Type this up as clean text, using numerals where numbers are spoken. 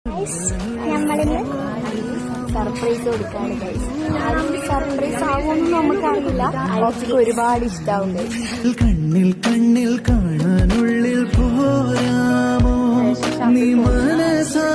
നമ്മളിന്ന് സർപ്രൈസ് കൊടുക്കാണ് ഗൈസ്. അത് സർപ്രൈസ് ആവുമെന്ന് നമുക്കറിയില്ല. അവർക്ക് ഒരുപാട് ഇഷ്ടാവും ഗൈസ്. കണ്ണിൽ കണ്ണിൽ കാണാനുള്ളിൽ പോരാമോ നീ മനസാ